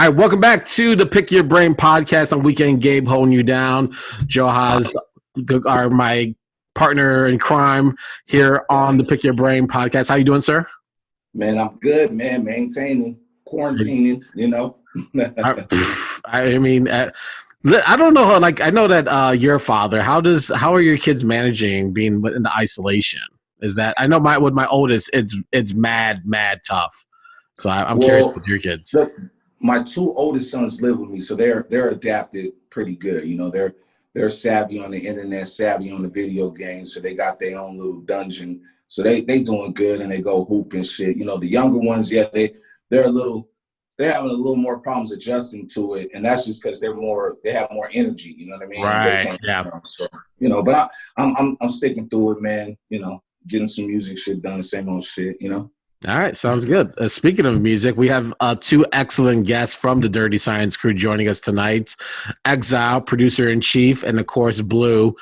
All right, welcome back to the Pick Your Brain podcast on Weekend Gabe, holding you down. Johaz, are my partner in crime here on the Pick Your Brain podcast. How you doing, sir? Man, I'm good, man. Maintaining, quarantining, you know. I mean, I don't know. Like, I know that you're a father. How are your kids managing being in the isolation? Is that I know with my oldest, it's mad tough. So I'm curious with your kids. My two oldest sons live with me, so they're adapted pretty good. You know, they're savvy on the internet, savvy on the video games, so they got their own little dungeon. So they doing good, and they go hoop and shit. You know, the younger ones, yeah, they're having a little more problems adjusting to it, and that's just because they have more energy. You know what I mean? Right. Yeah. So but I'm sticking through it, man. You know, getting some music shit done, same old shit. You know. All right, sounds good. Speaking of music, we have two excellent guests from the Dirty Science crew joining us tonight. Exile, producer-in-chief, and of course, Blu.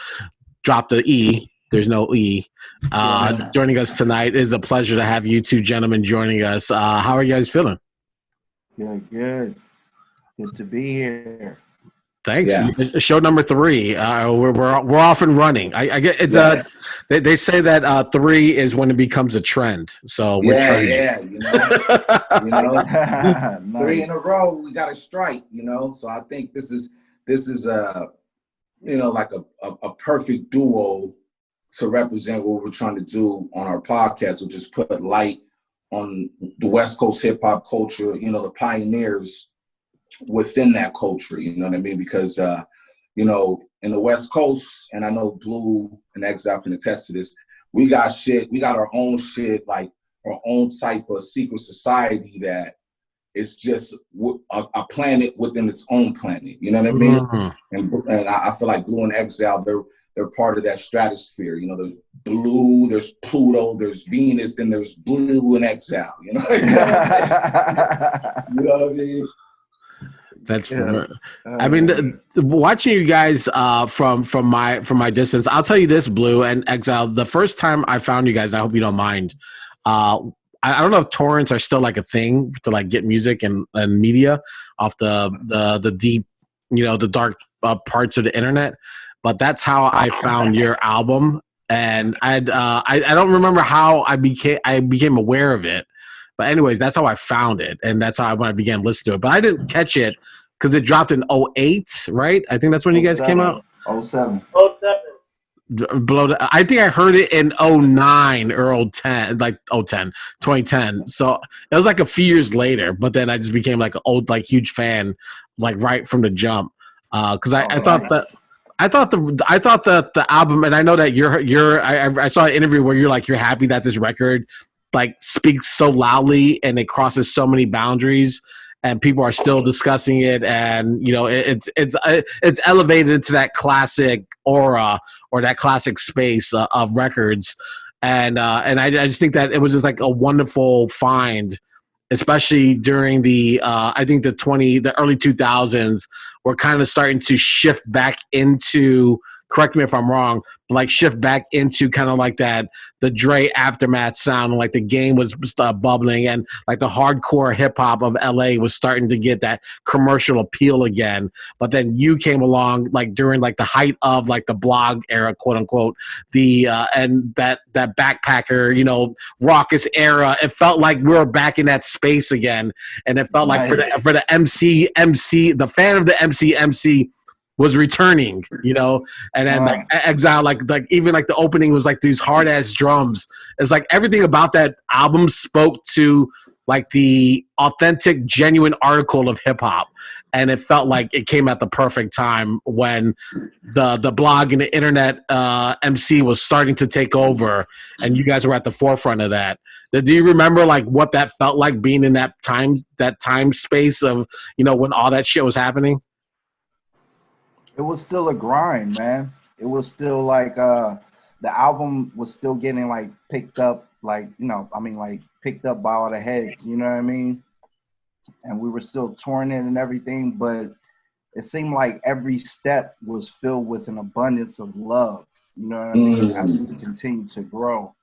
Drop the E. There's no E. Joining us tonight. It is a pleasure to have you two gentlemen joining us. How are you guys feeling? Good to be here. Thanks. Yeah. Show number 3. We're off and running. I get it's they say that 3 is when it becomes a trend. So we're trending. You know, 3 in a row we got a strike. You know, so I think this is like a perfect duo to represent what we're trying to do on our podcast, which is put light on the West Coast hip hop culture. You know, the pioneers within that culture, you know what I mean? Because, in the West Coast, and I know Blu and Exile can attest to this, we got our own shit, like our own type of secret society that is just a planet within its own planet, you know what I mean? Mm-hmm. And I feel like Blu and Exile, they're part of that stratosphere. You know, there's Blu, there's Pluto, there's Venus, then there's Blu and Exile, you know? You know what I mean? That's I mean, watching you guys from my distance. I'll tell you this, Blu and Exile. The first time I found you guys, I hope you don't mind. I don't know if torrents are still like a thing to like get music and media off the deep, the dark parts of the internet. But that's how I found your album, and I don't remember how I became aware of it. But anyways, that's how I found it, and that's how I began listening to it. But I didn't catch it because it dropped in 2008, right? I think that's when you guys came out. 2007. I think I heard it in 2009 or 2010. So it was like a few years later, but then I just became like an old, like huge fan, like right from the jump. Because I thought that the album, and I know that I saw an interview where you're happy that this record like speaks so loudly and it crosses so many boundaries and people are still discussing it, and it's elevated to that classic aura or that classic space of records, and I just think that it was just like a wonderful find, especially during the I think the early 2000s. We're kind of starting to shift back into, correct me if I'm wrong, but like shift back into kind of like that, the Dre Aftermath sound, like the game was bubbling, and like the hardcore hip hop of LA was starting to get that commercial appeal again. But then you came along like during like the height of like the blog era, quote unquote, and that backpacker, raucous era. It felt like we were back in that space again, and it felt like for the MC, the fan of the MC was returning, and then like Exile, like even like the opening was like these hard ass drums. It's like everything about that album spoke to like the authentic, genuine article of hip hop, and it felt like it came at the perfect time when the blog and the internet MC was starting to take over, and you guys were at the forefront of that. Do you remember like what that felt like being in that time space of when all that shit was happening? It was still a grind, man. It was still like the album was still getting like picked up, like picked up by all the heads, you know what I mean? And we were still touring it and everything, but it seemed like every step was filled with an abundance of love, you know what I mean? As we continued to grow,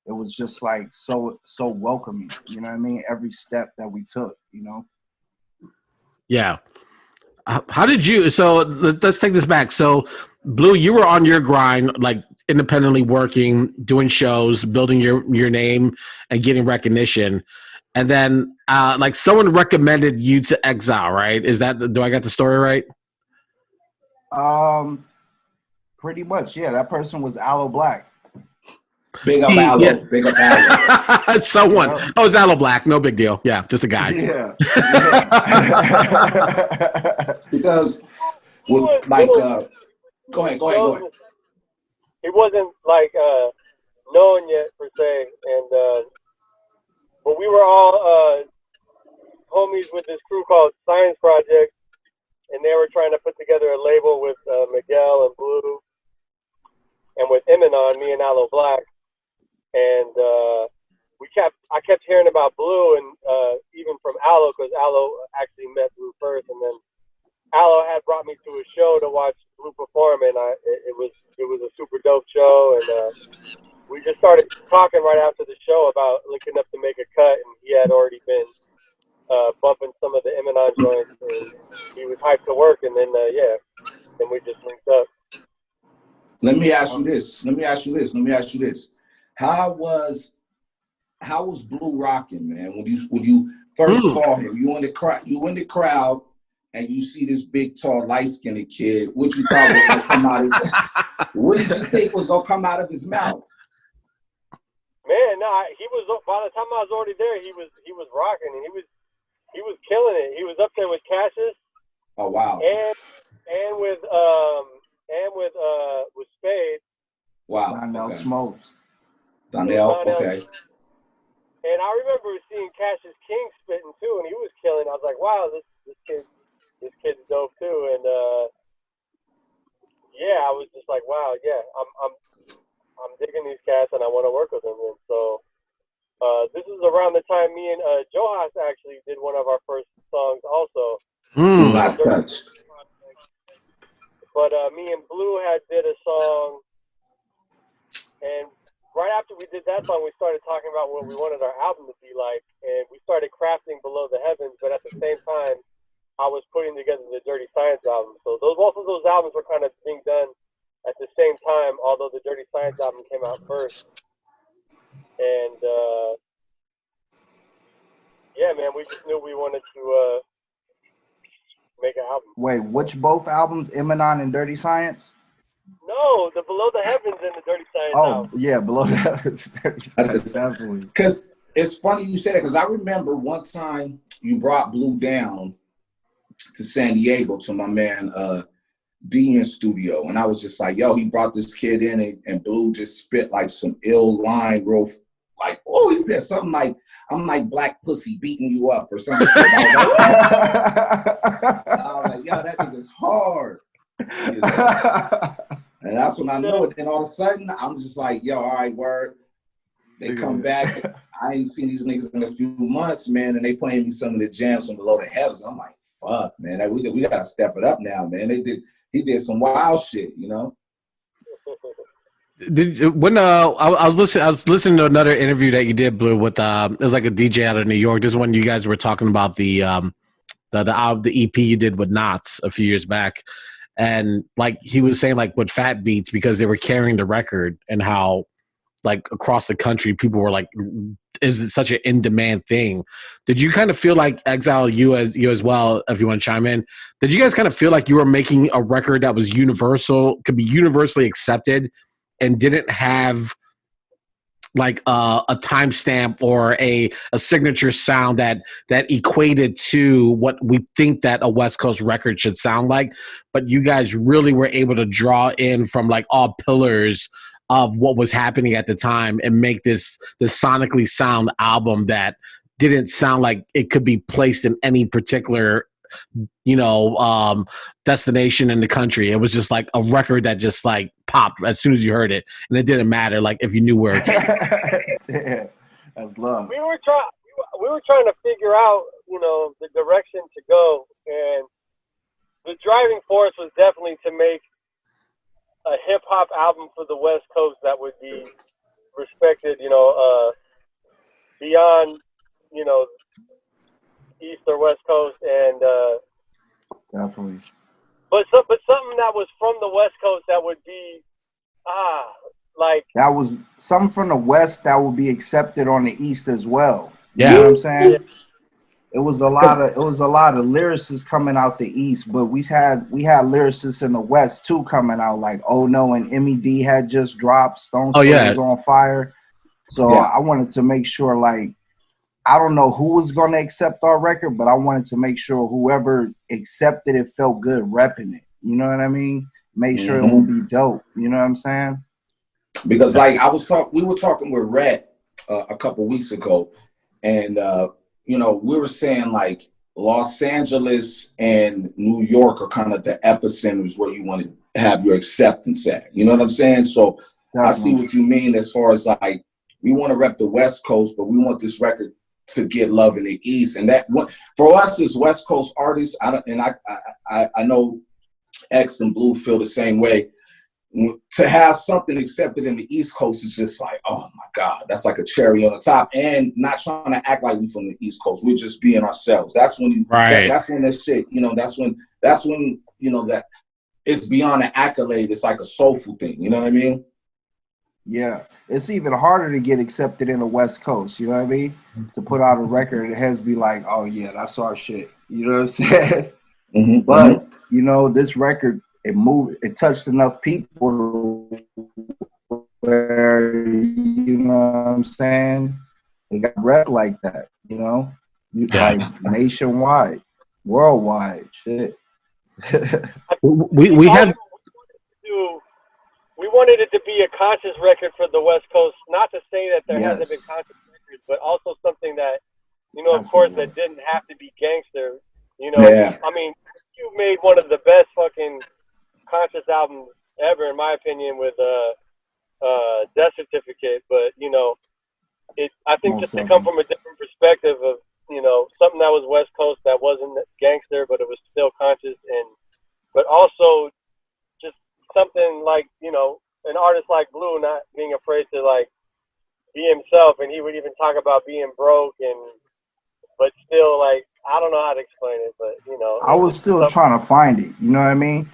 it was just like so welcoming, you know what I mean? Every step that we took, Yeah. How did you? So let's take this back. So, Blue, you were on your grind, like independently working, doing shows, building your name, and getting recognition. And then, like someone recommended you to Exile, right? Is that do I got the story right? Pretty much, yeah. That person was Aloe Black. Big up Aloe. Yeah. Big up Aloe. Someone. Yeah. Oh, it's Aloe Black. No big deal. Yeah, just a guy. Yeah. Because, go ahead. He wasn't like known yet per se, and but we were all homies with this crew called Science Project, and they were trying to put together a label with Miguel and Blue, and with Eminon, me and Aloe Black, and I kept hearing about Blue, and even from Aloe, because Aloe actually met Blue first, and then Aloe had brought me to a show to watch Blue perform, and it was a super dope show, and we just started talking right after the show about linking up to make a cut, and he had already been bumping some of the Eminon joints, and he was hyped to work, and then then we just linked up. Let me ask you this. How was Blue rocking, man? When you first saw him, you in the crowd, and you see this big, tall, light-skinned kid. What you thought was gonna come out? What did you think was gonna come out of his mouth? Man, he was. By the time I was already there, he was rocking, and he was killing it. He was up there with Cassius. Oh wow! And with Spade. Wow. Donnell Smokes. Donnell, okay. And I remember seeing Cassius King spitting too, and he was killing. I was like, wow, this kid's dope too, and I was just like, wow, yeah, I'm digging these cats, and I want to work with them. And so this is around the time me and Johaz actually did one of our first songs also. Not touched. But me and Blue did a song, and right after we did that song, we started talking about what we wanted our album to be like, and we started crafting Below the Heavens. But at the same time, I was putting together the Dirty Science album. So both of those albums were kind of being done at the same time, although the Dirty Science album came out first. And man, we just knew we wanted to make an album. Wait, which both albums, Eminon and Dirty Science? No, the Below the Heavens and the Dirty Science album. Oh, yeah, Below the Heavens. Definitely. Because it's funny you said that, because I remember one time you brought Blue down to San Diego to my man Demon Studio, and I was just like, yo, he brought this kid in, and Blue just spit like some ill line, real like, oh, he said something like, I'm like black pussy beating you up or something. I was like, yo, that nigga's hard. You know? And that's when I know it. Then all of a sudden, I'm just like, yo, all right, word. They come back. I ain't seen these niggas in a few months, man, and they playing me some of the jams from Below the Heavens. I'm like, fuck, man, we gotta step it up now, man. He did some wild shit, you know. I was listening to another interview that you did, Blue, with it was like a DJ out of New York. This is when you guys were talking about the EP you did with Knots a few years back, and like he was saying, like with Fat Beats, because they were carrying the record, and how like across the country people were like, is it such an in-demand thing? Did you kind of feel like Exile, you as well, if you want to chime in, did you guys kind of feel like you were making a record that was universal, could be universally accepted, and didn't have like a timestamp or a signature sound that equated to what we think that a West Coast record should sound like, but you guys really were able to draw in from like all pillars of what was happening at the time and make this sonically sound album that didn't sound like it could be placed in any particular, destination in the country. It was just like a record that just like popped as soon as you heard it, and it didn't matter like if you knew where it came from. Yeah, that's love. We were trying to figure out, the direction to go, and the driving force was definitely to make a hip hop album for the West Coast that would be respected, beyond, East or West Coast, and Definitely. But something that was from the West Coast that would be like that was something from the West that would be accepted on the East as well. You Yeah. know what I'm saying? Yeah. It was a lot of lyricists coming out the East, but we had lyricists in the West too coming out, like Oh No and MED had just dropped. Stone Oh, Still yeah. was on fire. So I wanted to make sure, like, I don't know who was going to accept our record, but I wanted to make sure whoever accepted it felt good repping it. You know what I mean? Make sure it will be dope. You know what I'm saying? Because like we were talking with Rhett a couple weeks ago, and you know, we were saying like Los Angeles and New York are kind of the epicenters where you want to have your acceptance at. You know what I'm saying? So Definitely. I see what you mean as far as like we want to rep the West Coast, but we want this record to get love in the East, and that for us as West Coast artists, I know X and Blue feel the same way. To have something accepted in the East Coast is just like, oh my God, that's like a cherry on the top. And not trying to act like we from the East Coast. We're just being ourselves. That's when that's when that shit, you know, that's when, you know, that it's beyond an accolade. It's like a soulful thing. You know what I mean? Yeah. It's even harder to get accepted in the West Coast, you know what I mean? To put out a record, it has to be like, oh yeah, that's our shit. You know what I'm saying? But you know, this record, it touched enough people where, you know what I'm saying, it got rep like that, you know, like nationwide, worldwide, shit. we had. We wanted it to be a conscious record for the West Coast. Not to say that there hasn't been conscious records, but also something that, you know, of course, that didn't have to be gangster. You know, I mean, you made one of the best fucking conscious albums ever, in my opinion, with Death Certificate. But you know, I think just to come from a different perspective of, you know, something that was West Coast that wasn't gangster, but it was still conscious, but also just something like, you know, an artist like Blue not being afraid to like be himself, and he would even talk about being broke but still, like, I don't know how to explain it, but you know, I was still trying to find it, you know what I mean?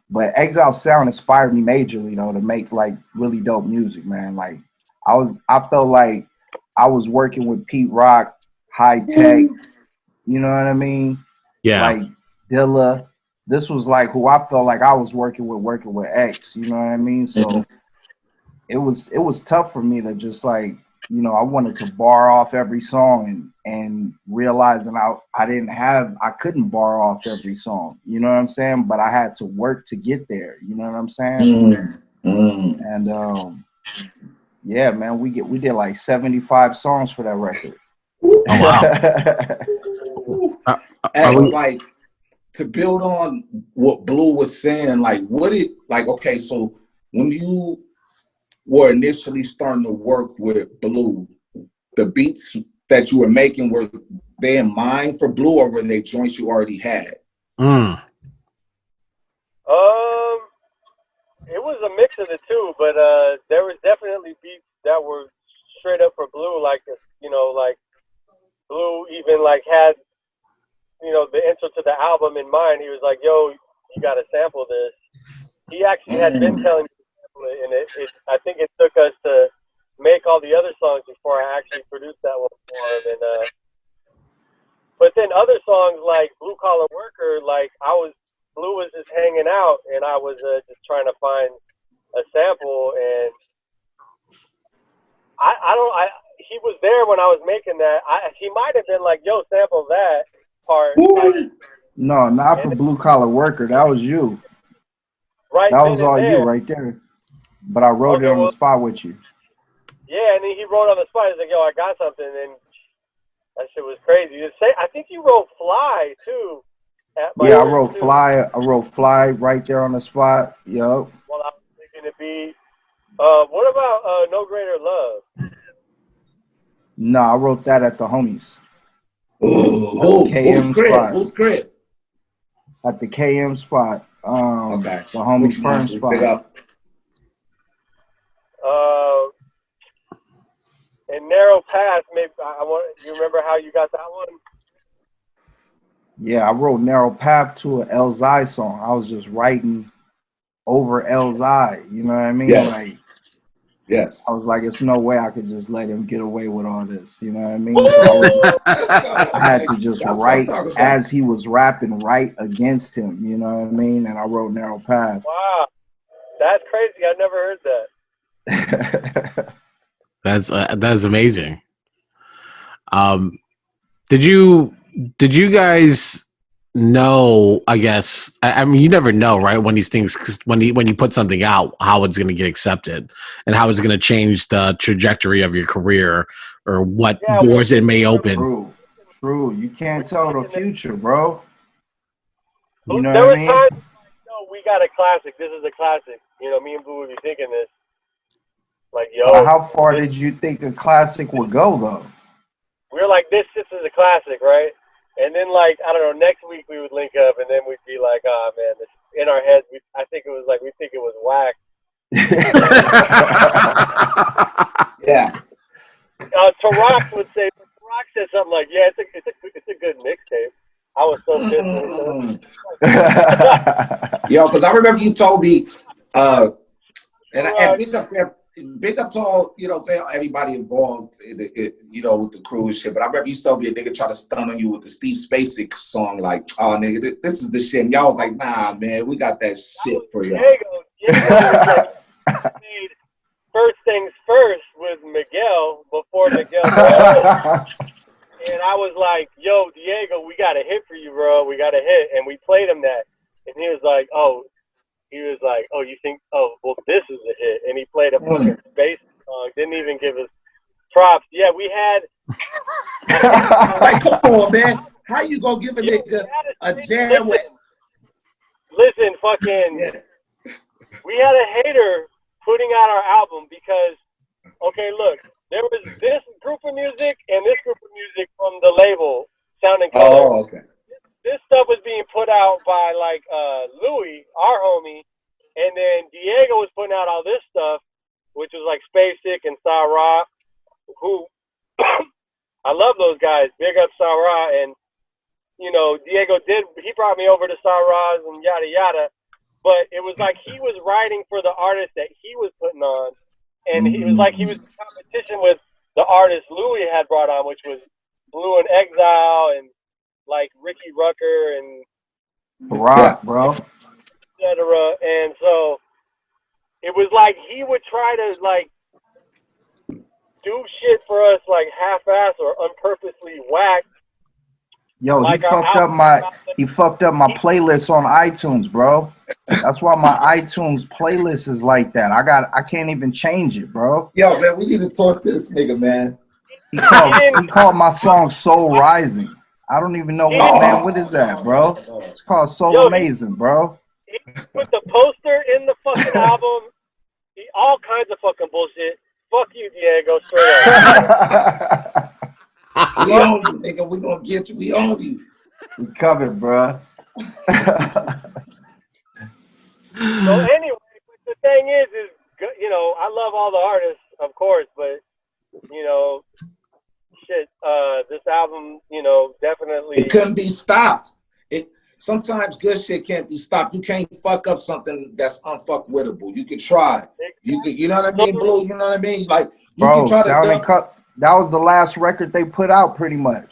But Exile sound inspired me majorly, you know, to make like really dope music, man. Like I felt like I was working with Pete Rock, High Tech, you know what I mean? Yeah. Like Dilla. This was like who I felt like I was working with X, you know what I mean? So it was tough for me to just like, you know, I wanted to bar off every song and realizing I couldn't bar off every song, you know what I'm saying? But I had to work to get there, you know what I'm saying? And yeah, man, we did like 75 songs for that record. Oh wow. And like to build on what Blue was saying, like okay, so when you were initially starting to work with Blue, the beats that you were making, were they in mind for Blue, or were they joints you already had? It was a mix of the two, but there was definitely beats that were straight up for Blue, like, you know, like Blue even like had, you know, the intro to the album in mind. He was like, yo, you gotta sample this. He actually had been telling me to sample it, and I think it took us to make all the other songs before I actually produced that one for him. And but then other songs like Blue Collar Worker, like Blue was just hanging out, and I was just trying to find a sample, and he was there when I was making that. He might have been like, yo, sample that part. Like, no, not for Blue Collar Worker. That was you. Right. That was all you right there. But I wrote it on the spot with you. Yeah, and then he wrote on the spot. He's like, yo, I got something, and that shit was crazy. I think you wrote Fly too. Yeah, I wrote Fly. I wrote Fly right there on the spot. Yup. Well, I was thinking it'd be. What about No Greater Love? No, I wrote that at the homies. Who's great? At the KM spot. Okay. The homie Firm spot. And Narrow Path, maybe you remember how you got that one? Yeah, I wrote Narrow Path to an Elzai song. I was just writing over Elzai. You know what I mean? Yes. Like, yes. I was like, it's no way I could just let him get away with all this. You know what I mean? So I had to just write as he was rapping right against him. You know what I mean? And I wrote Narrow Path. Wow, that's crazy. I never heard that. That's amazing. Did you guys know? I guess I mean you never know, right? When these things, when you put something out, how it's going to get accepted and how it's going to change the trajectory of your career or what doors it may open. True. You can't tell the future, bro. You know there what was I mean? times, we got a classic. This is a classic. You know, me and Boo would be thinking this. Like, yo. But how far did you think a classic would go, though? We were like, this is a classic, right? And then, like, I don't know, next week we would link up, and then we'd be like, oh, man, this, in our heads, I think it was like, we think it was whack. Yeah. Tarak would say, Tarak said something like, yeah, it's a good mixtape. I was so pissed when he said Yo, because I remember you told me, and big up to all, you know, everybody involved, you know, with the crew and shit. But I remember you told me a nigga tried to stun on you with the Steve Spacek song, like, oh, nigga, this is the shit. And y'all was like, nah, man, we got that shit for y'all. Diego made First Things First with Miguel before Miguel. And I was like, yo, Diego, we got a hit for you, bro. We got a hit. And we played him that. And he was like, oh, you think, well, this is a hit. And he played a fucking space song. Didn't even give us props. Yeah, we had. Like, come on, man. How you gonna give a nigga a jam with? Listen, fucking. We had a hater putting out our album because, okay, look, there was this group of music and this group of music from the label, Sound and Color. Oh, okay. This stuff was being put out by, like, Louis, our homie, and then Diego was putting out all this stuff, which was, like, Spacek and Sarah, who, I love those guys. Big up Sarah, and, you know, Diego he brought me over to Sarah's and yada, yada, but it was like he was writing for the artist that he was putting on, and it was like he was in competition with the artist Louis had brought on, which was Blu and Exile and like Ricky Rucker and rock, bro, etc. And so it was like he would try to like do shit for us like half-ass or unpurposely whack. Yo, like he fucked up my playlist on iTunes, bro. That's why my iTunes playlist is like that. I can't even change it, bro. Yo, man, we need to talk to this nigga, man. He called my song Soul Rising. I don't even know what is that, bro? It's called Soul Amazing, bro. He put the poster in the fucking album. All kinds of fucking bullshit. Fuck you, Diego, straight up. We own you, nigga. We gonna get you. We own you. We covered, bro. So anyway, the thing is, you know, I love all the artists, of course, but you know, shit, this album, you know, definitely it couldn't be stopped. Sometimes good shit can't be stopped. You can't fuck up something that's unfuckwittable. You can try. You know what I mean, Blue? You know what I mean? Like you can try to. That was the last record they put out, pretty much.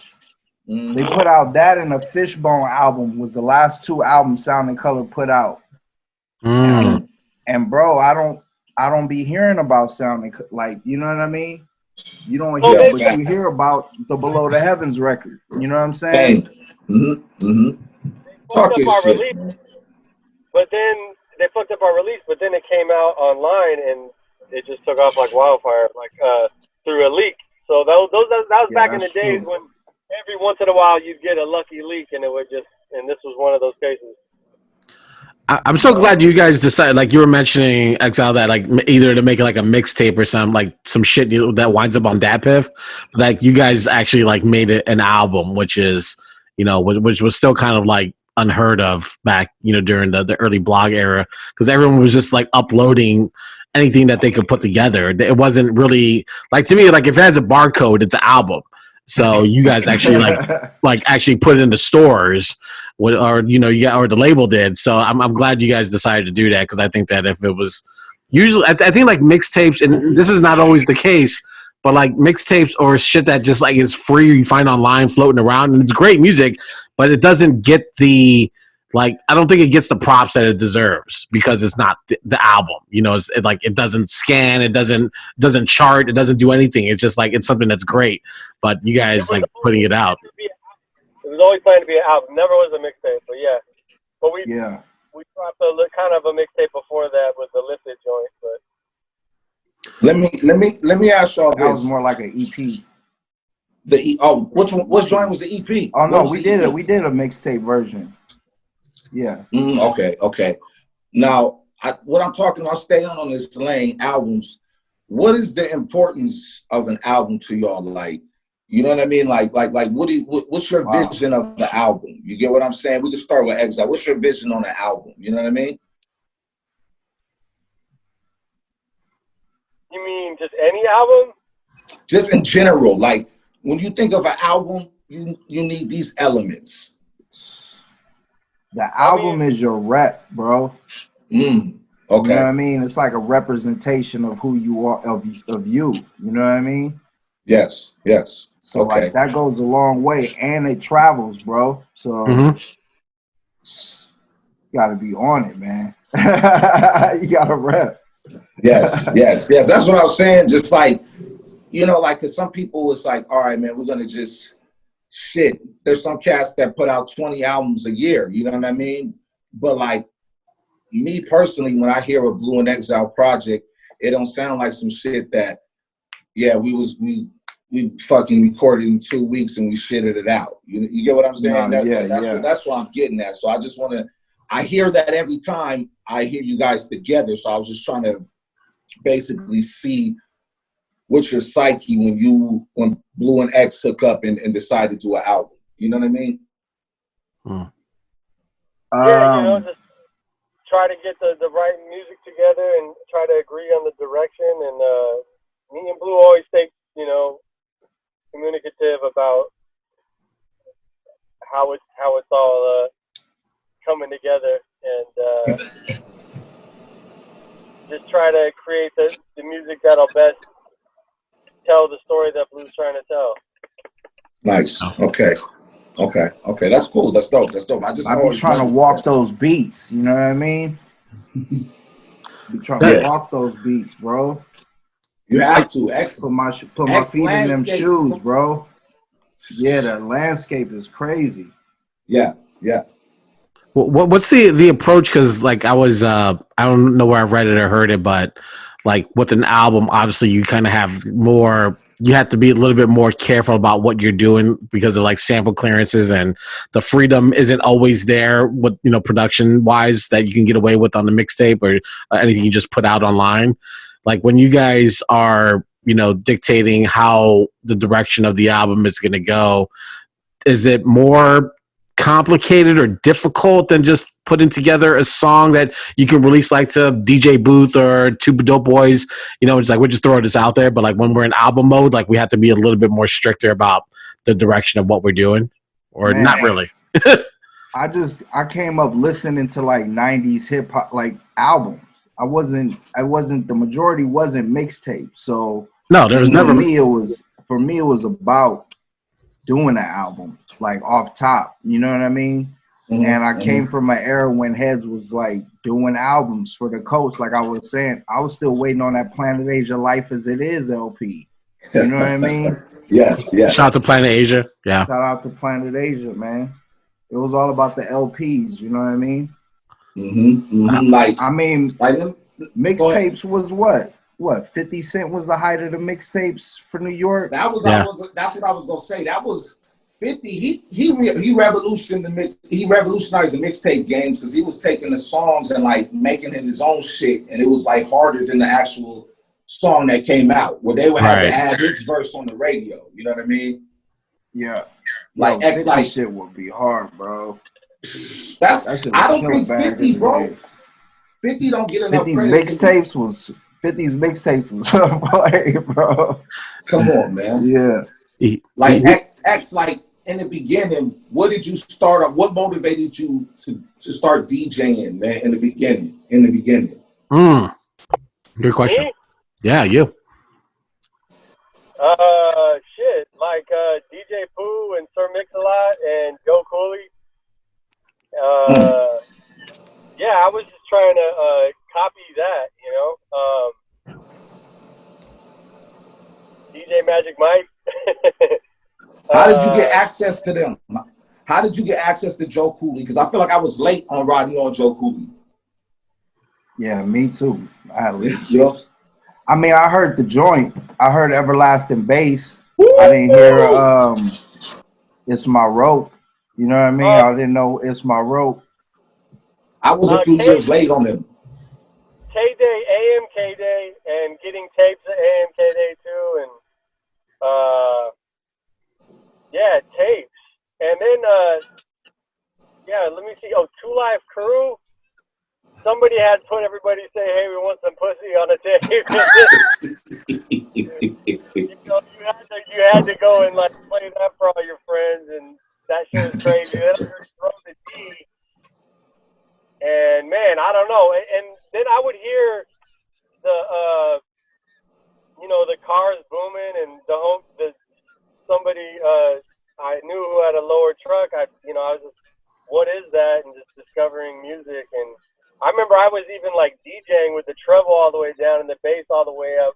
Mm-hmm. They put out that and a Fishbone album was the last two albums Sound and Color put out. And bro, I don't be hearing about Sound and like, you know what I mean? You don't hear, but you hear about the Below the Heavens record. You know what I'm saying? Talk your shit. But then they fucked up our release, but then it came out online and it just took off like wildfire, like through a leak. So that was back in the days when every once in a while you'd get a lucky leak, and and this was one of those cases. I'm so glad you guys decided, like you were mentioning Exile, that like either to make like a mixtape or some like some shit that winds up on DatPiff, like you guys actually like made it an album, which is, you know, which was still kind of like unheard of back, you know, during the early blog era, because everyone was just like uploading anything that they could put together. It wasn't really like, to me, like if it has a barcode, it's an album. So you guys actually like actually put it in the stores, or or the label did. So I'm glad you guys decided to do that, because I think that if it was usually, I think like mixtapes, and this is not always the case, but like mixtapes or shit that just like is free, you find online floating around, and it's great music, but it doesn't get the like, I don't think it gets the props that it deserves, because it's not the album. It doesn't scan, it doesn't chart, it doesn't do anything. It's just like, it's something that's great, but you guys like putting it out. It was always planned to be an album, never was a mixtape. But yeah, but we dropped kind of a mixtape before that with the Lifted joint. But let me ask y'all this. That was more like an EP. What joint was the EP? Oh no, we did a mixtape version. Yeah. Okay. Now, what I'm talking about, staying on this lane, albums. What is the importance of an album to y'all? Like, you know what I mean? Like, what's your vision of the album? You get what I'm saying? We can start with Exile. What's your vision on the album? You know what I mean? You mean just any album? Just in general, like when you think of an album, you need these elements. The album is your rep, bro. Okay. You know what I mean? It's like a representation of who you are, of you. You know what I mean? Yes. So like that goes a long way, and it travels, bro. So you gotta be on it, man. You gotta rep. Yes. That's what I was saying. Just like, like, cause some people, it's like, all right, man, we're gonna just shit. There's some cats that put out 20 albums a year. You know what I mean? But like me personally, when I hear a Blu and Exile project, it don't sound like some shit that, we fucking recorded in 2 weeks and we shitted it out. You get what I'm saying? That's what I'm getting at. So I just want to. I hear that every time I hear you guys together. So I was just trying to basically see what's your psyche when Blu and X hook up and decide to do an album. You know what I mean? Just try to get the right music together and try to agree on the direction. And me and Blu always stay, communicative about how it's all coming together, and just try to create the music that'll best tell the story that Blu's trying to tell. Nice. Okay. That's cool. That's dope. I'm trying to walk those beats. You know what I mean? Be trying to walk those beats, bro. You have to. Put my feet in them shoes, bro. Yeah, the landscape is crazy. Yeah. What's the approach? Because like I don't know where I've read it or heard it, but like with an album, obviously you kind of have more. You have to be a little bit more careful about what you're doing because of like sample clearances, and the freedom isn't always there with production wise that you can get away with on the mixtape or anything you just put out online. Like when you guys are dictating how the direction of the album is going to go, is it more complicated or difficult than just putting together a song that you can release like to DJ Booth or Two Dope Boys? It's like we're just throwing this out there, but like when we're in album mode, like we have to be a little bit more stricter about the direction of what we're doing, or not really. I came up listening to like 90s hip hop like albums. I wasn't the majority wasn't mixtape. So no, there was never. For me it was about doing an album like off top, you know what I mean? Mm-hmm. And I came from an era when heads was like doing albums for the coast. Like I was saying, I was still waiting on that Planet Asia Life as It Is LP. You know what I mean? Yes. Shout out to Planet Asia. Yeah. Shout out to Planet Asia, man. It was all about the LPs, you know what I mean? Like, I mean, mixtapes was what? 50 Cent was the height of the mixtapes for New York. That's what I was gonna say. That was 50. He revolutionized the mixtape games because he was taking the songs and like making it his own shit, and it was like harder than the actual song that came out, where they would have to add his verse on the radio. You know what I mean? Yeah. Like Exile shit would be hard, bro. I don't think 50, bro. 50 don't get enough credit. 50's mixtapes was play, bro. Come on, man. Yeah. X, like in the beginning, what did you start up? What motivated you to start DJing, man? In the beginning. Good question. Me? Yeah, you. Shit, like DJ Pooh and Sir Mix-a-Lot and Joe Cooley. Yeah, I was just trying to copy that, DJ Magic Mike. How did you get access to them? How did you get access to Joe Cooley? Because I feel like I was late on riding on Joe Cooley. Yeah, me too. I mean, I heard the joint. I heard Everlasting Bass. I didn't hear It's My Rope. You know what I mean? I didn't know It's My Rope. I was a few years late on them. K-Day, AM K-Day, and getting tapes at AM K-Day too, and yeah, tapes. And then let me see. Oh, Two Live Crew. Somebody had put everybody say, "Hey, we want some pussy" on a tape. You had to go and like play that for all your friends, and that shit was crazy. Then I heard Throw the D, and man, I don't know. And then I would hear the the cars booming and somebody I knew who had a lower truck. I was just, what is that? And just discovering music. And I remember I was even like DJing with the treble all the way down and the bass all the way up,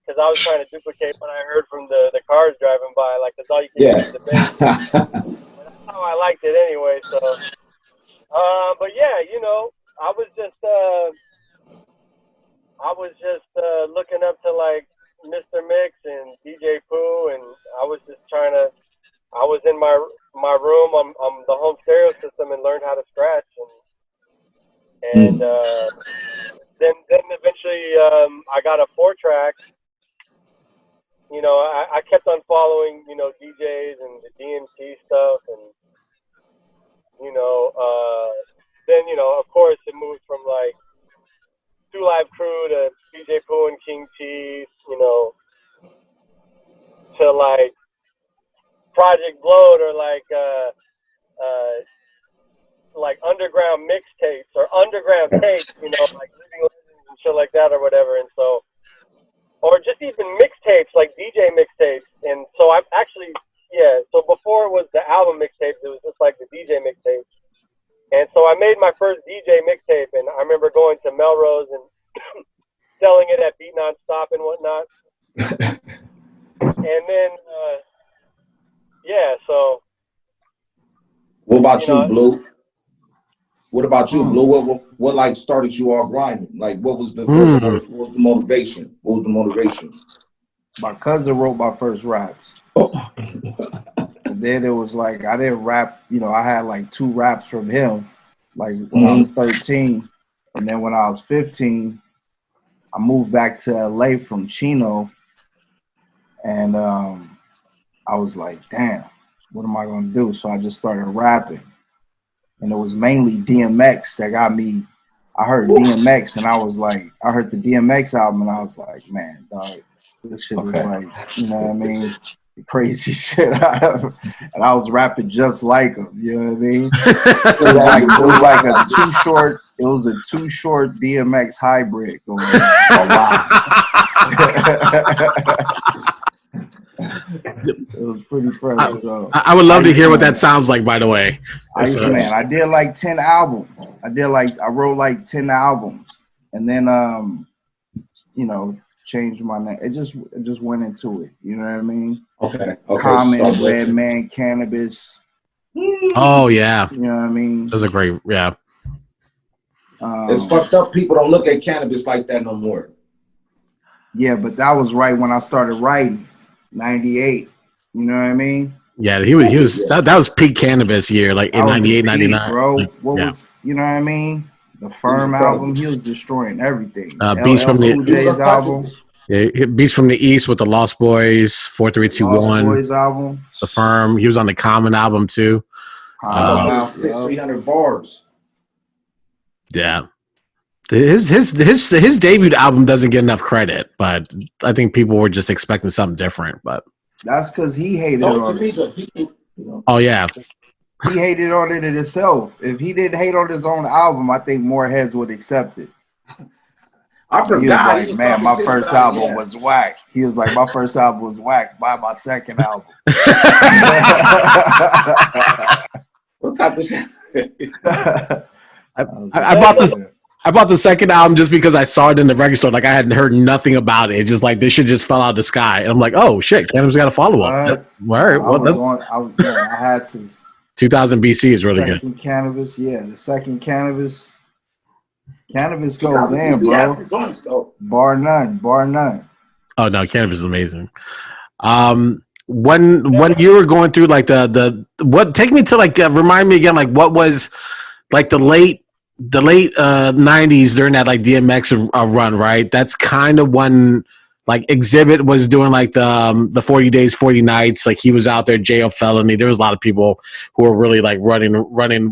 because I was trying to duplicate what I heard from the cars driving by. Like, that's all you can do is the bass. But that's how I liked it anyway. So, but yeah, I was just looking up to like Mr. Mix and DJ Pooh, and I was just I was in my room on the home stereo system and learned how to scratch, and then eventually I got a 4-track. I kept on following DJs and the DMT stuff, and then of course it moved from like Two Live Crew to DJ Pooh and King T, to like Project Bloat, or like underground mixtapes or underground tapes, like Living Legends and shit like that or whatever. And so, or just even mixtapes, like DJ mixtapes. And so I've actually, so before it was the album mixtapes, it was just like the DJ mixtapes. And so I made my first DJ mixtape, and I remember going to Melrose and selling it at Beat Nonstop and whatnot. And then, so. What about you, Blue? What about you, Blue? What like started you off grinding? Like, what was the first? What was the motivation? What was the motivation? My cousin wrote my first raps. And then it was like, I didn't rap. I had like 2 raps from him, like when I was 13. And then when I was 15, I moved back to LA from Chino. And I was like, damn, what am I going to do? So I just started rapping. And it was mainly DMX that got me. I heard DMX, and I was like, I heard the DMX album, and I was like, man, dog, this shit is like, you know what I mean? The crazy shit. And I was rapping just like him, you know what I mean? It was a too short DMX hybrid going on. It was pretty fresh. I would love to hear what that sounds like, by the way. I did like 10 albums. I wrote like 10 albums, and then changed my name. It just went into it. You know what I mean? Okay. Common, Redman, Cannabis. Oh yeah. You know what I mean? Those are great. Yeah. It's fucked up. People don't look at cannabis like that no more. Yeah, but that was right when I started writing. 98. You know what I mean? Yeah, he was that was peak cannabis year, like in 98, 99. Bro, was, you know what I mean? The Firm album, he was destroying everything. Beast from the album. Yeah, Beast from the East with the Lost Boys, 4321. Lost Boys album. The Firm. He was on the Common album too. 300 bars. Yeah. His debut album doesn't get enough credit, but I think people were just expecting something different. But That's because he hated on it. Oh yeah. He hated on it himself. If he didn't hate on his own album, I think more heads would accept it. I forgot. He was like, man, my first album was whack. He was like, my first album was whack. Buy my second album. What type of shit? I bought the second album just because I saw it in the record store. Like I hadn't heard nothing about it. Just like this shit just fell out of the sky. And I'm like, oh shit, Cannabis got a follow up. All right, I had to. 2000 BC is really good. Cannabis, the second Cannabis. Cannabis goes in, bro. Bar none. Oh no, Cannabis is amazing. When you were going through like the what? Take me to like remind me again, like what was like the late 90s during that like DMX run, right? That's kind of when like Exhibit was doing like the 40 days 40 nights, like he was out there, jail felony. There was a lot of people who were really like running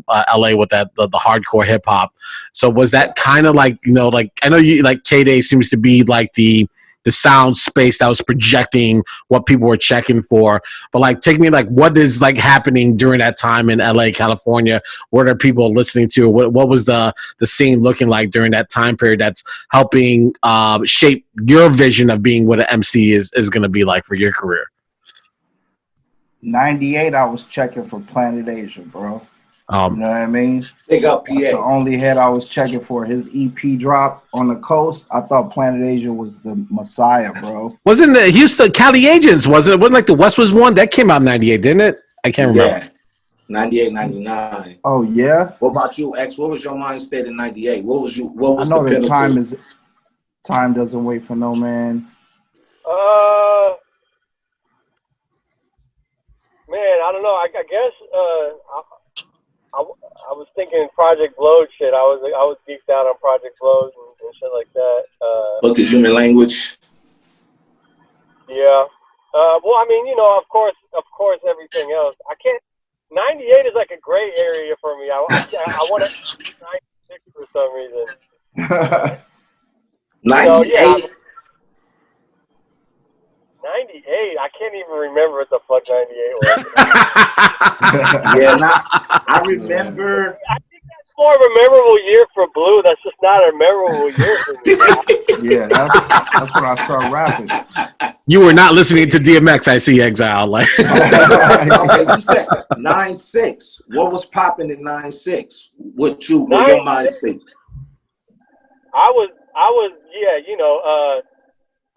LA with that the hardcore hip hop. So was that kind of like, you know, like I know you like K-Day seems to be like the sound space that was projecting what people were checking for, but like take me like what is like happening during that time in LA, California? What are people listening to? What was the scene looking like during that time period that's helping shape your vision of being what an MC is going to be like for your career? 98, I was checking for Planet Asia, bro. You know what I mean? Big up PA. That's the only head I was checking for. His EP drop on the coast. I thought Planet Asia was the Messiah, bro. Wasn't the Houston Cali Agents, wasn't it? Wasn't like the West was one? That came out in 98, didn't it? I can't remember. Yeah. 98, 99. Oh, yeah? What about you, X? What was your mind state in 98? What was I know that time doesn't wait for no man. Man, I don't know. I guess I was thinking Project Blow shit. I was geeked out on Project Blow and shit like that. Look at human language. Yeah. Well, I mean, you know, of course, everything else. I can't. 98 is like a gray area for me. I want to 96 for some reason. 98. So, yeah, 98. I can't even remember what the fuck 98 was. Yeah, I remember. I think that's more of a memorable year for Blue. That's just not a memorable year for me. Yeah, that's when I start rapping. You were not listening to DMX, I see, Exile. Like, okay, you said 9-6. What was popping in 9-6? What your mind state? I was, yeah, you know,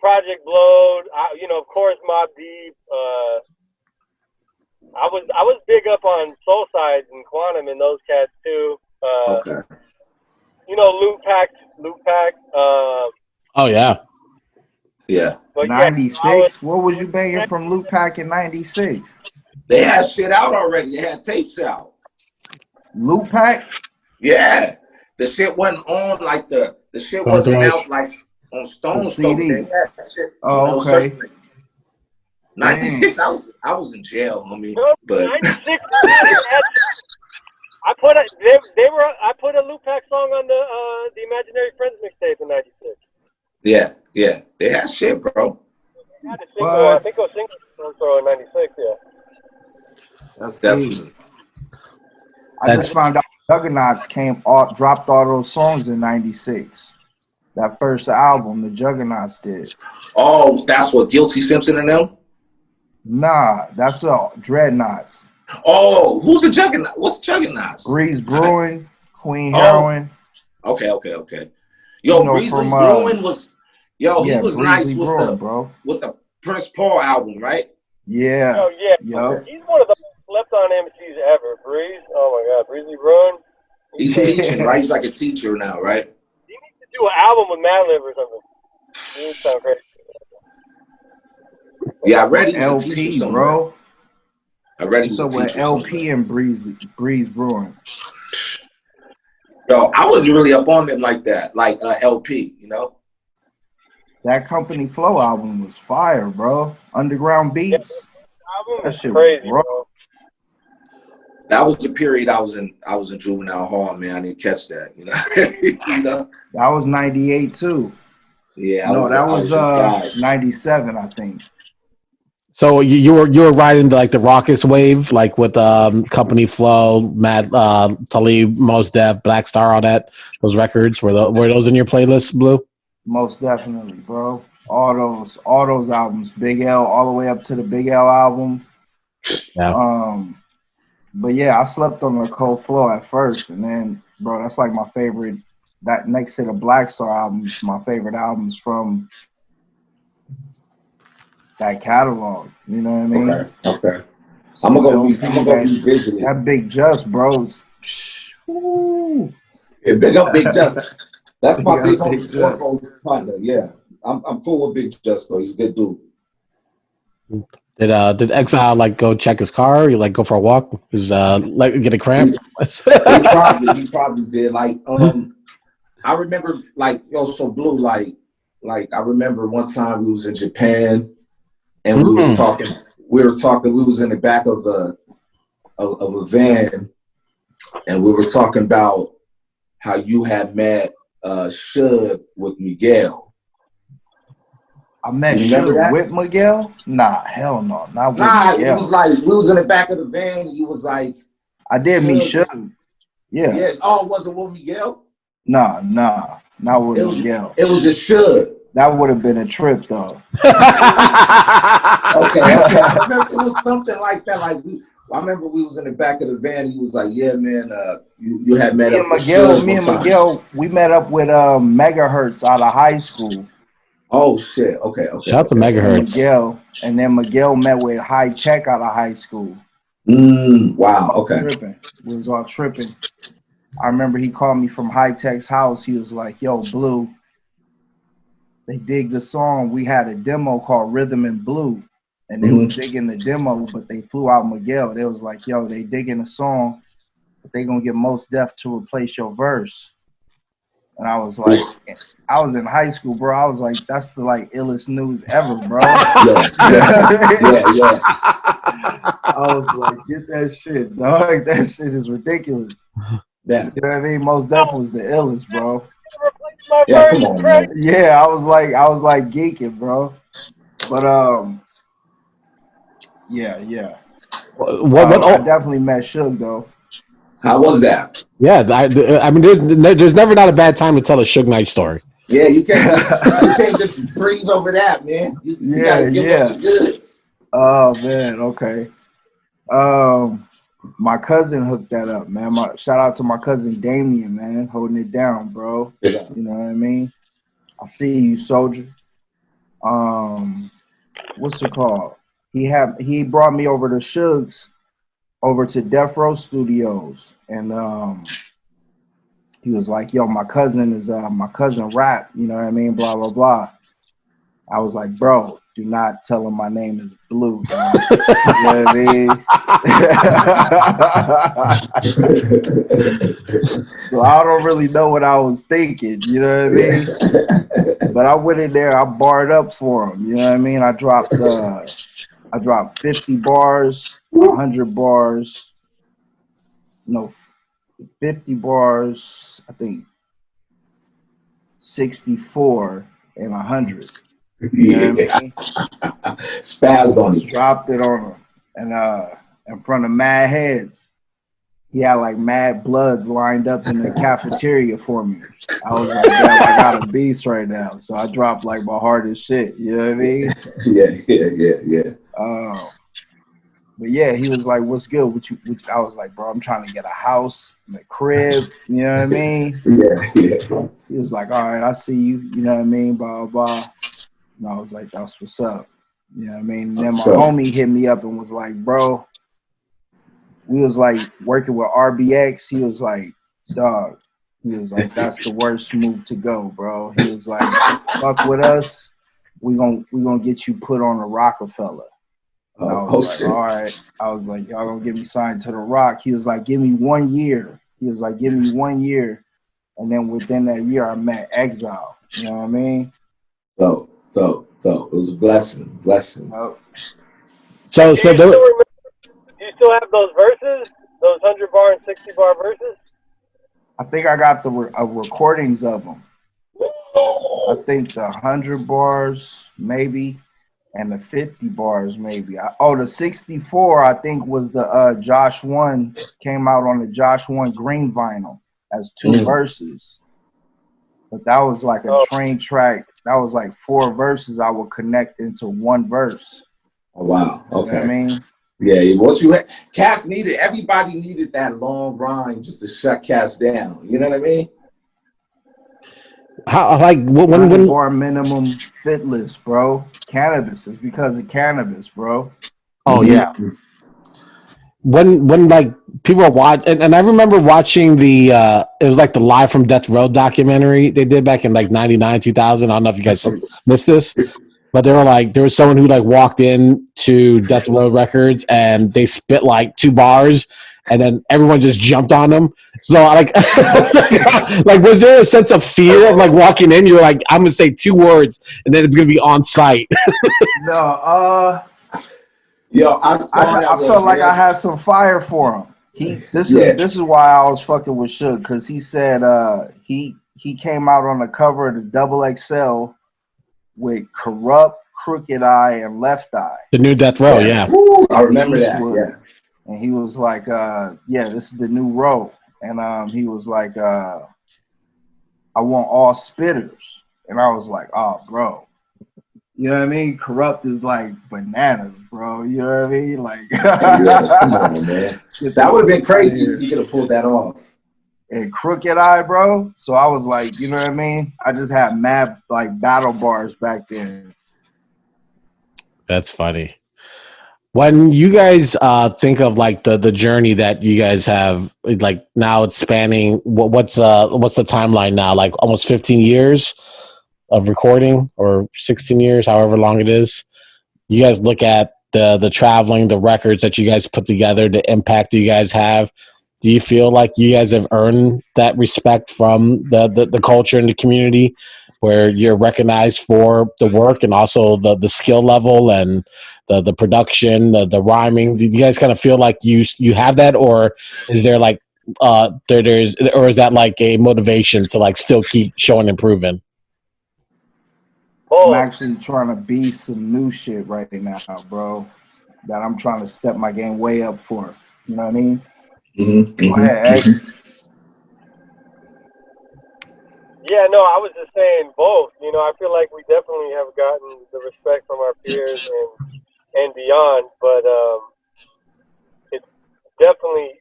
Project Blow, you know, of course, Mobb Deep. I was big up on Soul Sides and Quantum and those cats too. Okay. You know, Loot Pack. oh yeah. Yeah. But 96. What was you banging from Loot Pack in 96? They had shit out already. They had tapes out. Loot Pack? Yeah. The shit wasn't on like the shit wasn't out like on Stone CD. Oh, okay. 96. I was in jail, homie. But 96. I put a Loot Pack song on the Imaginary Friends mixtape in 96. Yeah. They had shit, bro. They had a single, I think it was single in 96, yeah. That's definitely. I just found out Juggernauts dropped all those songs in 96. That first album, the Juggernauts did. Oh, that's what Guilty Simpson and them? Nah, that's Dreadnoughts. Oh, who's the Juggernaut? What's Juggernauts? Breeze Brewing, Queen Heroin. Okay. Yo, Breeze Brewing was he was nice with the Prince Paul album, right? Yeah. Oh yeah. Yep. He's one of the slept on MCs ever. Breeze. Oh my God, Breezy Brewing. He's teaching, right? He's like a teacher now, right? He needs to do an album with Madlib or something. He sound crazy. Yeah, I read he was a teacher, bro. I read he was a teacher. So LP and Breeze Brewing. Yo, I wasn't really up on them like that, like LP, you know? That Company Flow album was fire, bro. Underground Beats. That shit crazy, bro. That was the period I was in juvenile hall, man. I didn't catch that, you know. You know? That was 98 too. Yeah, that was 97, I think. So you were riding like the raucous wave, like with Company Flow, Matt Talib, Mos Def, Black Star, all that. Those records were those in your playlist, Blue? Most definitely, bro. All those albums, Big L, all the way up to the Big L album. Yeah. But yeah, I slept on the Cold Flow at first, and then, bro, that's like my favorite. That next to the Black Star albums, my favorite albums from that catalog. You know what I mean? Okay. So I'm gonna go revisit it. That Big Just, bro. Yeah, big up Big Just. That's my big homie foremost partner. Yeah, I'm cool with Big Just though. He's a good dude. Did Exile like go check his car? You like go for a walk? Is like get a cramp? he probably did. Like I remember like so Blue like I remember one time we was in Japan and we was talking. We was in the back of a van and we were talking about how you had met Suge with Miguel. I met Suge with Miguel? Nah, hell no. Not with Miguel. It was like, we was in the back of the van and you was like... I did meet Suge. Yeah. Yeah. Oh, was it with Miguel? Nah. Not with Miguel. It was just Suge. That would have been a trip, though. Okay. I remember it was something like that. Like I remember we was in the back of the van. And he was like, "Yeah, man, you had met up with Miguel." Me and Miguel, we met up with Megahertz out of high school. Oh shit! Okay. Shout out to Megahertz. And then Miguel met with High Tech out of high school. Wow. Okay. We was all tripping. I remember he called me from High Tech's house. He was like, "Yo, Blue. They dig the song. We had a demo called Rhythm and Blue, and they was digging the demo, but they flew out Miguel. They was like, yo, they digging the song, but they gonna get Mos Def to replace your verse." And I was like, I was in high school, bro. I was like, that's the like illest news ever, bro. Yeah. I was like, get that shit, dog. That shit is ridiculous. Yeah. You know what I mean? Mos Def was the illest, bro. Yeah, come on, man. Yeah, I was like geeking, bro. But yeah. I definitely met Suge though. How was that? Yeah, I mean, there's never not a bad time to tell a Suge Knight story. Yeah, you can't just breeze over that, man. You gotta give us the goods. Oh man, okay. My cousin hooked that up, man. Shout out to my cousin Damien, man, holding it down, bro. Yeah. You know what I mean? I see you, soldier. What's it called? He brought me over to Suge's, over to Death Row Studios, and he was like, "Yo, my cousin rap." You know what I mean? Blah blah blah. I was like, "Bro, do not tell him my name is Blue." You know what I mean? So I don't really know what I was thinking. You know what I mean? But I went in there, I barred up for him. You know what I mean? I dropped 50 bars, 100 bars, 50 bars, I think 64 and 100. You know what I mean? Spazzed on you. Dropped it on him. And in front of mad heads. He had like mad bloods lined up in the cafeteria for me. I was like, damn, I got a beast right now. So I dropped like my hardest shit. You know what I mean? Yeah. But yeah, he was like, "What's good?" I was like, "Bro, I'm trying to get a house, a crib." You know what I mean? Yeah. He was like, "All right, I see you." You know what I mean? Blah blah blah. And I was like, "That's what's up." You know what I mean? And then my homie hit me up and was like, "Bro," we was like working with RBX. He was like, "Dog," he was like, "That's the worst move to go, bro." He was like, "Fuck with us, we gonna get you put on a Rockefeller." And I was like, shit. all right. I was like, y'all gonna get me signed to the Rock. He was like, give me 1 year. He was like, give me 1 year. And then within that year, I met Exile. You know what I mean? So it was a blessing. Oh. So do you still have those verses? Those 100 bar and 60 bar verses? I think I got the recordings of them. I think the 100 bars, maybe. and the 50 bars maybe. The 64 I think was the Josh 1 came out on the Josh 1 green vinyl as 2 verses. But that was like a train track. That was like 4 verses I would connect into 1 verse. Oh, wow. Okay. You know what I mean? Yeah, what you had, cats needed, everybody needed that long rhyme just to shut cats down. You know what I mean? How when bar minimum fit list, bro. Cannabis is because of cannabis, bro. Oh yeah. When like people are watching, and I remember watching the it was like the Live from Death Row documentary they did back in like 99, 2000. I don't know if you guys missed this, but they were like, there was someone who like walked in to Death Row Records and they spit like 2 bars and then everyone just jumped on them. So like, like was there a sense of fear of like walking in? You're like, I'm gonna say 2 words and then it's gonna be on site. No, yo, I felt like I had some fire for him. This is why I was fucking with Suge, because he said he came out on the cover of the Double XL with Corrupt, Crooked Eye, and Left Eye. The new Death Row, yeah. Woo, I remember that. Yeah. And he was like, this is the new row. And he was like, I want all spitters. And I was like, oh, bro. You know what I mean? Corrupt is like bananas, bro. You know what I mean? Like, come on, man. That would have been crazy if you could have pulled that off. And Crooked Eye, bro. So I was like, you know what I mean? I just had mad like battle bars back then. That's funny. When you guys think of like the journey that you guys have, like now it's spanning what's the timeline now? Like almost 15 years of recording, or 16 years, however long it is. You guys look at the traveling, the records that you guys put together, the impact you guys have. Do you feel like you guys have earned that respect from the culture and the community, where you're recognized for the work and also the skill level and the production, the rhyming? Do you guys kind of feel like you have that, or is there like or is that like a motivation to like still keep showing improving? I'm actually trying to be some new shit right now, bro. That I'm trying to step my game way up for. You know what I mean? Go ahead, Ed. Yeah, no, I was just saying both. You know, I feel like we definitely have gotten the respect from our peers and beyond, but it definitely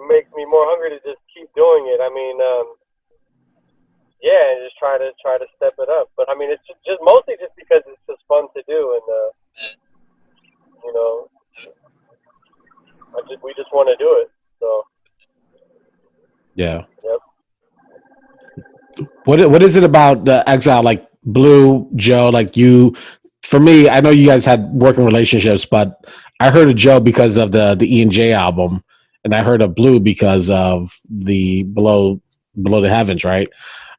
makes me more hungry to just keep doing it. I mean, yeah, and just try to step it up. But I mean, it's just mostly just because it's just fun to do, and you know, we just want to do it. So yeah. Yep. What is it about the Exile, like Blu, Joe, like you? For me, I know you guys had working relationships, but I heard of Joe because of the E&J album, and I heard of Blu because of the Below the Heavens, right?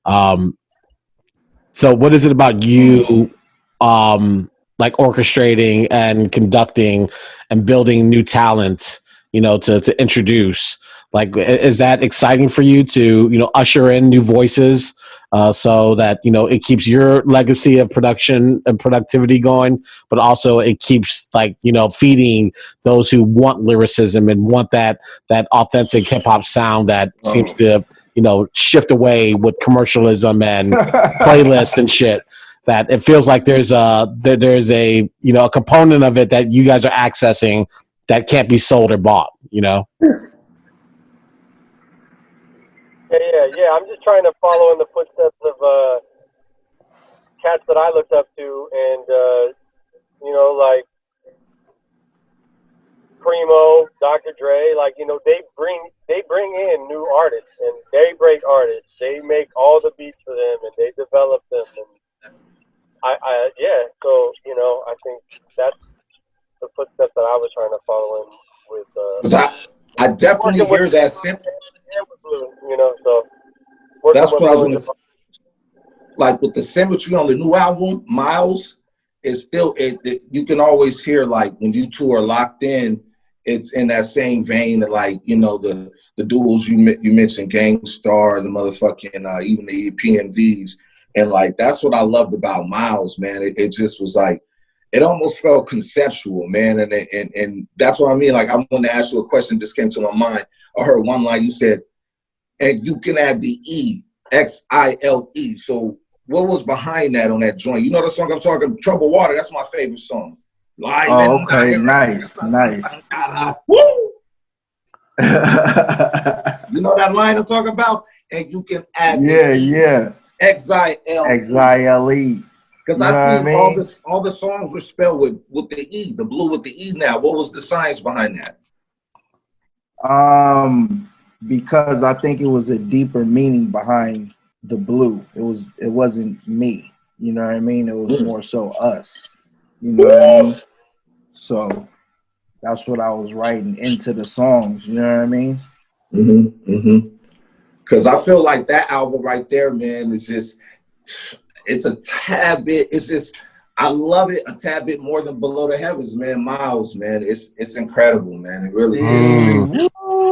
So what is it about you, like orchestrating and conducting and building new talent, you know, to introduce? Like, is that exciting for you to, you know, usher in new voices, so that, you know, it keeps your legacy of production and productivity going, but also it keeps, like, you know, feeding those who want lyricism and want that authentic hip hop sound that seems to, you know, shift away with commercialism and playlist and shit. That it feels like there's a you know, a component of it that you guys are accessing that can't be sold or bought, you know? Yeah. I'm just trying to follow in the footsteps of cats that I looked up to, and you know, like Primo, Dr. Dre, like, you know, they bring in new artists, and they break artists. They make all the beats for them, and they develop them. And so, you know, I think that's the footsteps that I was trying to follow in with. I definitely hear that symphony. You know, so that's what I was going to say. Like with the symmetry on the new album, Miles, is still you can always hear, like, when you two are locked in, it's in that same vein that, like, you know, the duels you mentioned, Gangstar, the motherfucking even the PNVs. And like, that's what I loved about Miles, man. It just was like, it almost felt conceptual, man. And that's what I mean. Like, I want to ask you a question that just came to my mind. I heard one line you said, and you can add the E, X-I-L-E. So what was behind that on that joint? You know the song I'm talking, Trouble Water, that's my favorite song. Live oh, okay, nice. Woo! You know that line I'm talking about? And you can add yeah. X-I-L-E. X-I-L-E. Because I see all the songs were spelled with the E, the blue with the E now. What was the science behind that? Because I think it was a deeper meaning behind the blue. It wasn't me. You know what I mean? It was more so us. You know what I mean? So that's what I was writing into the songs. You know what I mean? Because I feel like that album right there, man, is just, it's a tad bit, it's just, I love it a tad bit more than Below the Heavens, man. Miles, man, it's incredible, man. It really is.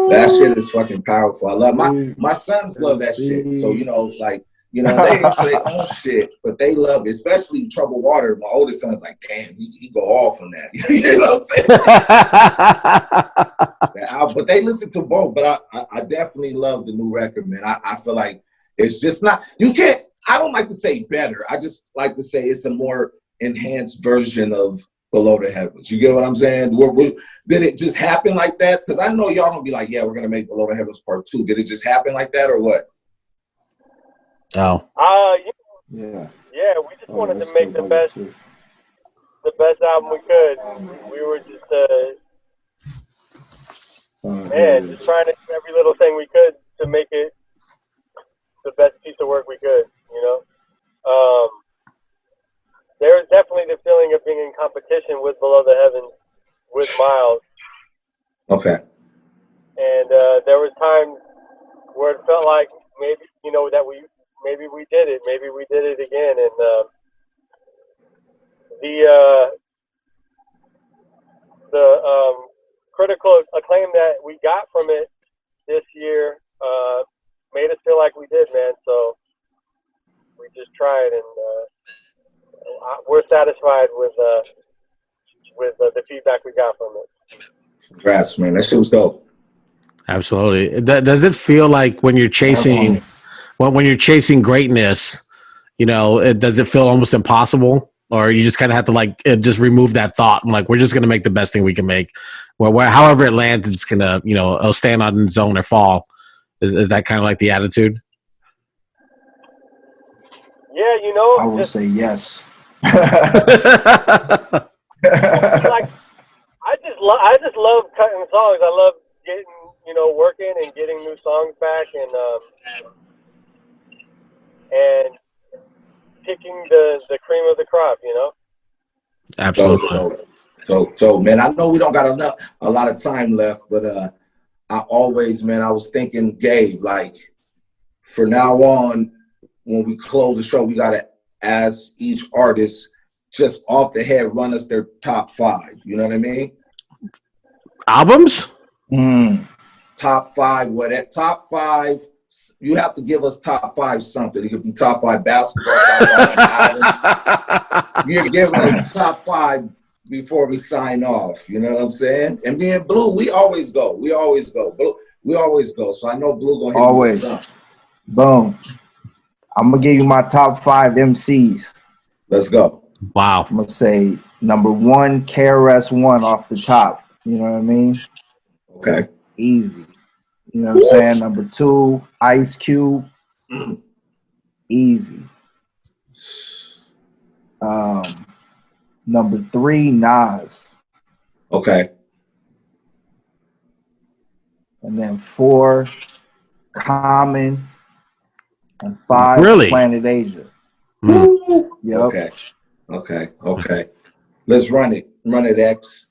That shit is fucking powerful. I love my sons love that shit. So, you know, like, you know, they into their own shit, but they love it, especially Troubled Water. My oldest son's like, damn, he go off on that. You know what I'm saying? But they listen to both, but I definitely love the new record, man. I feel like it's just not, I don't like to say better. I just like to say it's a more enhanced version of Below the Heavens. You get what I'm saying? Did it just happen like that? Because I know y'all don't be like, yeah, we're going to make Below the Heavens Part 2. Did it just happen like that or what? Oh. Yeah, we just wanted to make the best album we could. We were just just trying to do every little thing we could to make it the best piece of work we could, you know. There was definitely the feeling of being in competition with Below the Heavens with Miles. Okay. And there was times where it felt like maybe, you know, that maybe we did it again. And the critical acclaim that we got from it this year made us feel like we did, man. So we just tried, and we're satisfied with the feedback we got from it. Congrats, man. That shit was dope. Absolutely. Does it feel like when you're chasing greatness, you know, does it feel almost impossible? Or you just kind of have to like just remove that thought and like, we're just going to make the best thing we can make. However it lands, it's going to, you know, it'll stand on its own or fall. Is that kind of like the attitude? Yeah, you know. I would say yes. Like, I just love cutting songs. I love getting, you know, working and getting new songs back and picking the cream of the crop, you know. Absolutely. So man, I know we don't got a lot of time left, but I was thinking, Gabe, like for now on, when we close the show, we gotta ask each artist just off the head, run us their top 5. You know what I mean? Albums? Top 5, top 5. You have to give us top 5 something. It could be top 5 basketball, top 5 albums. You're giving us top 5 before we sign off. You know what I'm saying? And me and Blue, we always go. Blue, we always go. So I know Blue gonna hit always. Me with something. Boom. I'm gonna give you my top 5 MCs. Let's go. Wow. I'm gonna say number 1, KRS-One off the top. You know what I mean? Okay. Easy. You know what I'm saying? Number 2, Ice Cube. Easy. Number 3, Nas. Okay. And then 4, Common. And 5, really? Planet Asia. Yep. Okay. Let's run it. Run it, X.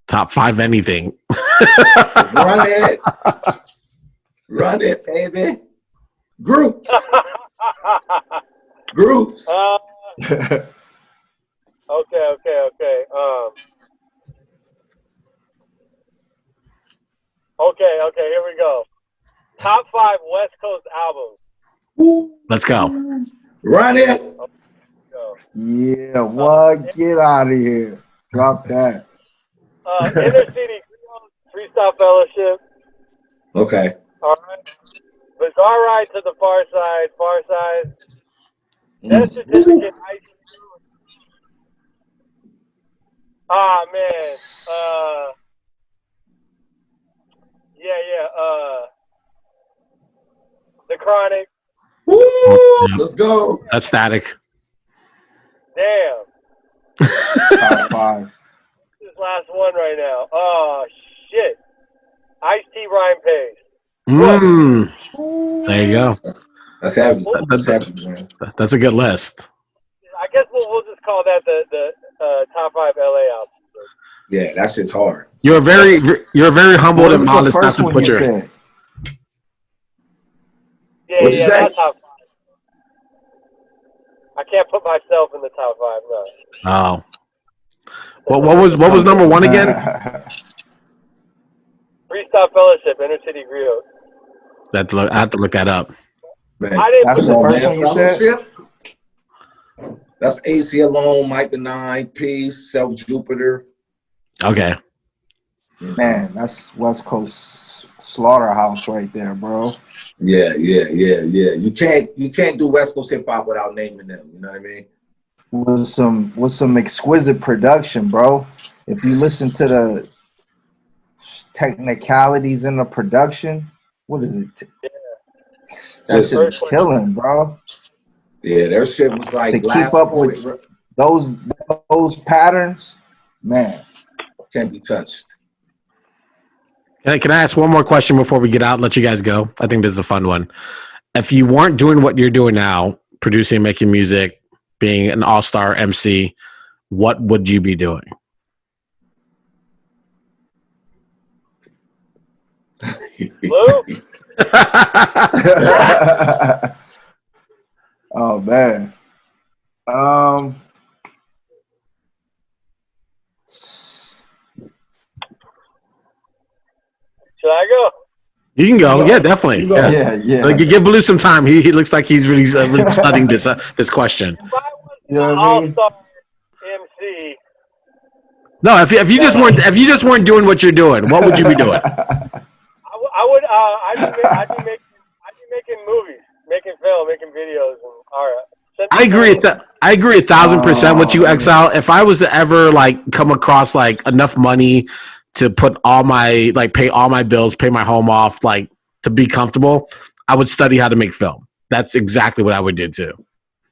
Top 5 anything. Run it. Run it, baby. Groups. Okay. Okay, here we go. Top 5 West Coast albums. Let's go. Run it. Yeah, what? Get out of here. Drop that. Inner City Freestyle Fellowship. Okay. All right. Bizarre Ride to the Far Side. Death Certificate. Ah, man. The Chronic. Woo! Let's go. That's Static. Damn. Top 5. This last one right now. Oh, shit. Ice-T Rhyme Pace. There you go. That's heavy. That's heavy, man. That's a good list. I guess we'll just call that the top 5 LA albums. Yeah, that shit's hard. You're very humbled and modest not to put your. Yeah, not top 5. I can't put myself in the top 5. No. Oh. What was number 1 again? Freestyle Fellowship, Inner City Griot. I have to look that up. Man, that's the first one you said? That's AC Alone, Mike the 9, Peace, Self Jupiter. Okay. Man, that's West Coast slaughterhouse right there, bro. Yeah. You can't do West Coast hip hop without naming them. You know what I mean? With some exquisite production, bro. If you listen to the technicalities in the production, what is it? That shit is killing, bro. Yeah, their shit was like to keep up with those patterns, man. Can't be touched. Can I ask one more question before we get out? Let you guys go. I think this is a fun one. If you weren't doing what you're doing now, producing, making music, being an all-star MC, what would you be doing? Blue? Oh man. Should I go? You can go. Yeah, definitely. Yeah. Like, you give Blue some time. He looks like he's really studying this question. If I was an all-star MC. No, if you just weren't doing what you're doing, what would you be doing? I'd be making movies, making film, making videos, and all right. I agree 1,000% with you, Exile. If I was to ever come across enough money to put pay all my bills, pay my home off, to be comfortable, I would study how to make film. That's exactly what I would do too.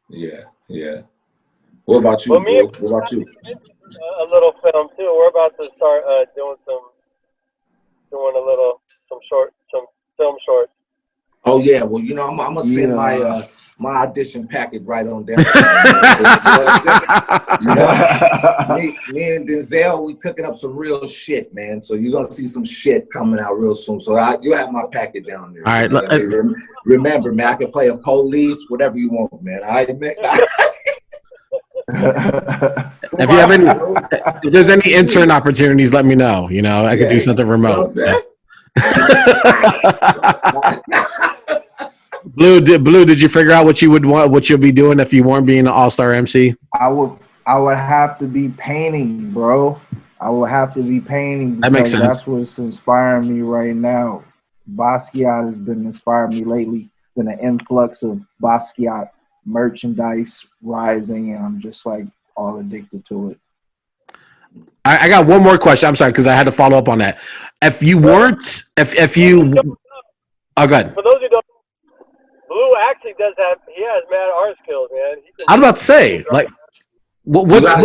Yeah. What about you? What about you? A little film too. We're about to start doing some film shorts. Oh yeah, well I'm gonna send my audition packet right on down. Me and Denzel, we cooking up some real shit, man. So you're gonna see some shit coming out real soon. So you have my packet down there. All right. Remember, man, I can play a police, whatever you want, man. If there's any intern opportunities, let me know. I could do something remote. Blue, did you figure out what you'll be doing if you weren't being an all-star MC? I would have to be painting, bro. I would have to be painting because that makes sense. That's what's inspiring me right now. Basquiat has been inspiring me lately. Been an influx of Basquiat merchandise rising, and I'm just all addicted to it. I got one more question. I'm sorry, because I had to follow up on that. If you weren't, if you, oh, go ahead. For those who don't, Blue actually does have. He has mad art skills, man. I was about to say, you got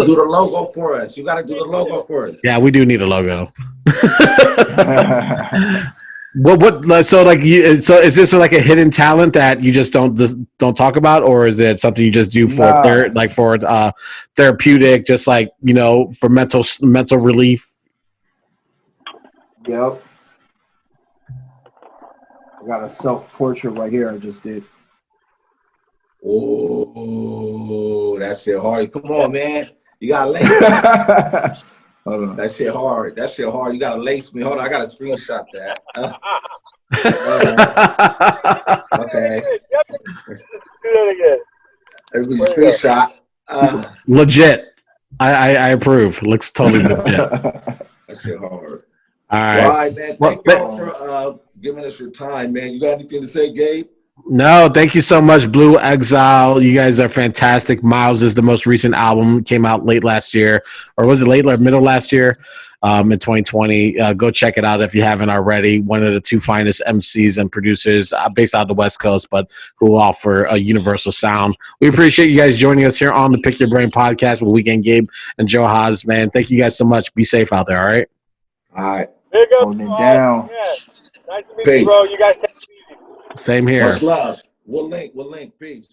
to do the logo for us. Yeah, we do need a logo. So is this a hidden talent that you just don't talk about, or is it something you just do for therapeutic, just for mental relief? Yep. I got a self-portrait right here I just did. Oh, that shit hard. Come on, man. You got to lace me. Hold on. That shit hard. You got to lace me. Hold on. I got to screenshot that. Okay. Do that again. Every screenshot. Legit. I approve. Looks totally legit. That shit hard. All right. right. All right, man. Thank y'all for giving us your time, man. You got anything to say, Gabe? No, thank you so much, Blu Exile. You guys are fantastic. Miles is the most recent album. Came out late last year. Or was it late or middle last year? In 2020. Go check it out if you haven't already. One of the two finest MCs and producers based out of the West Coast, but who offer a universal sound. We appreciate you guys joining us here on the Pick Your Brain podcast with Weekend Gabe and Johaz, man. Thank you guys so much. Be safe out there, all right? All right. Big up Holding it down. Yeah. Nice to meet you, bro. You guys take it easy. Same here. Much love. We'll link. Peace.